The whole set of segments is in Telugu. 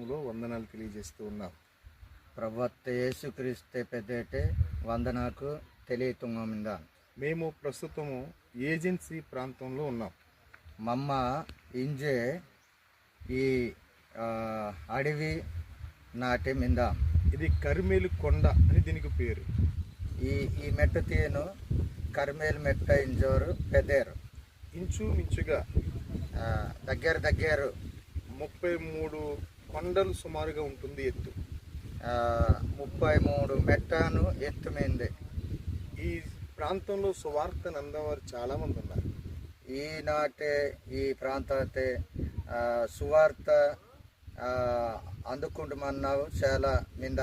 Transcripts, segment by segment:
నామంలో వందనాలు తెలియజేస్తూ ఉన్నాం. ಪ್ರಭುತ್ತ ಯೇಸು ಕ್ರಿಸ್ತೆ ಪೆದ್ದೇಟೆ వందనాకు తెలియతుంగమిందా. మేము ప్రస్తుతము ఏజెన్సీ ప్రాంతంలో ఉన్నాం. మమ్మ ఇంజే ఈ అడవి నాటి మింద. ఇది కర్మేలు కొండ అని దీనికి పేరు. ఈ మెట్ట తీను కర్మేలు మెట్ట ఇంజోరు పెదేరు. ఇంచుమించుగా దగ్గర 33 కొండలు సుమారుగా ఉంటుంది ఎత్తు. 33 మెట్టను ఎత్తు మీంది. ఈ ప్రాంతంలో సువార్తను అందవారు చాలామంది ఉన్నారు. ఈనాటే ఈ ప్రాంతాతే సువార్త అందుకుంటామన్నావు చాలా మింద.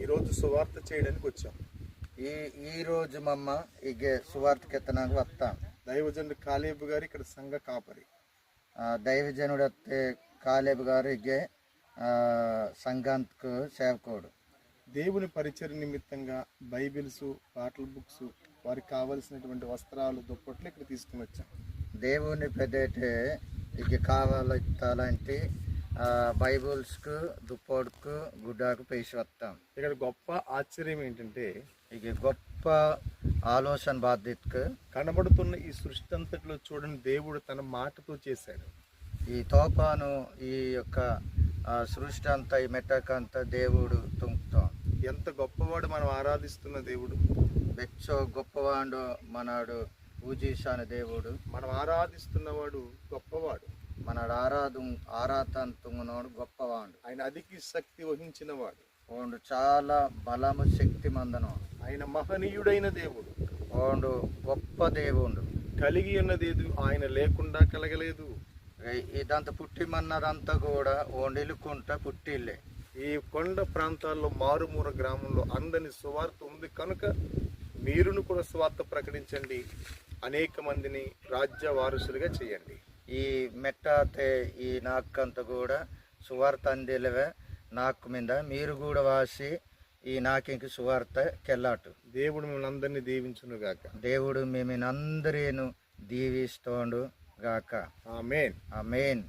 ఈరోజు సువార్త చేయడానికి వచ్చాం. ఈరోజు మమ్మ ఇగే సువార్తకి ఎత్తనాకు వస్తాం. దైవజనుడు కాలేబు గారు ఇక్కడ సంఘ కాపరి. దైవజనుడత్తే కాలేబు గారు ఇగే సంఘానికి సేవకుడు. దేవుని పరిచయ నిమిత్తంగా బైబిల్స్, పాటల బుక్స్, వారికి కావలసినటువంటి వస్త్రాలు, దుప్పట్లు ఇక్కడ తీసుకుని వచ్చాం. దేవుని పెద్దటే ఇక కావాలంటే బైబుల్స్కు, దుప్పటికు, గుడ్డాకు పేసి వస్తాం. ఇక్కడ గొప్ప ఆశ్చర్యం ఏంటంటే ఇక గొప్ప ఆలోచన బాధ్యతకు కనబడుతున్న ఈ సృష్టి అంతట్లో చూడండి, దేవుడు తన మాటతో చేశాడు. ఈ తోపాను ఈ యొక్క సృష్టి అంతా ఈ మెట్టకంతా దేవుడు తుంపుతాం. ఎంత గొప్పవాడు మనం ఆరాధిస్తున్న దేవుడు. బెచ్చో గొప్పవాడు మనడు పూజించాను దేవుడు. మనం ఆరాధిస్తున్నవాడు గొప్పవాడు. మనడు ఆరాధనోడు గొప్పవాడు. ఆయన అధిక శక్తి వహించిన వాడు. ఓండు చాలా బలము శక్తి మందను. ఆయన మహనీయుడైన దేవుడు. ఓండు గొప్ప దేవుడు. కలిగి ఉన్నదేదు ఆయన లేకుండా కలగలేదు. ఇదంతా పుట్టిమన్నదంతా కూడా ఓండిలుకుంటా పుట్టిల్లే. ఈ కొండ ప్రాంతాల్లో మారుమూర గ్రామంలో అందని సువార్త ఉంది కనుక మీరును కూడా సువార్త ప్రకటించండి. అనేక మందిని రాజ్య వారసులుగా చేయండి. ఈ మెట్టాతే ఈ నాకంతా కూడా సువార్త అందిలవే నాకు మీద మీరు కూడా వాసి ఈ నాకింక సువార్త కెల్లాటు. దేవుడు మిమ్మల్ని అందరినీ దీవించును గాక. దేవుడు మిమ్మల్ని అందరిను దీవిస్తోండు గాక. ఆమేన్. ఆమేన్.